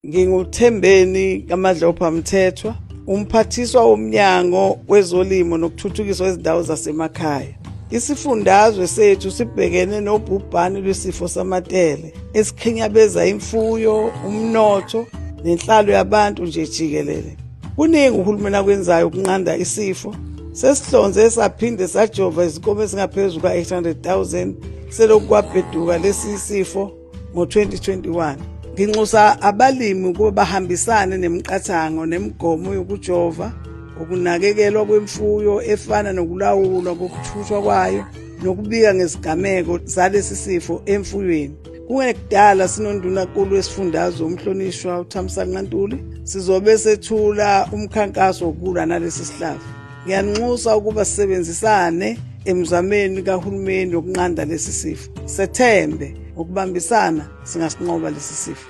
NginguThembeni kaMadlopha Mthethwa, umphathiswa womnyango wezolimo nokuthuthukiswa kwezindawo zasemakhaya. Isifundazwe sethu sibhekene nobhubhane lwesifo samatele esikhinyabeza imfuyo, umnotho nenhlalo yabantu nje jikelele. Kuningi uhulumeni akwenzayo ukunqanda isifo. Sesihlonze saphinde sajova izinkomo ezingaphezulu ka-800,000 selokhu kwabheduka lesi sifo ngo-2021. Nginxusa abalimi ukuba bahambisane nemiqathango nemigomo yokujova, ukunakekelwa kwemfuyo efana nokulawulwa kokuthuthwa kwayo nokubika ngezigameko zalesi sifo emfuyweni. Kungekudala sinondunankulu wesifundazwe umhlonishwa uThamsanqa Ntuli sizobe sethula umkhankaso wokulwa nalesi sihlava. Ngiyanxusa ukuba sisebenzisane emzameni kahulumeni wokunqanda lesi sifo. Sethembe ukubambisana singasinqoba lesi sifo.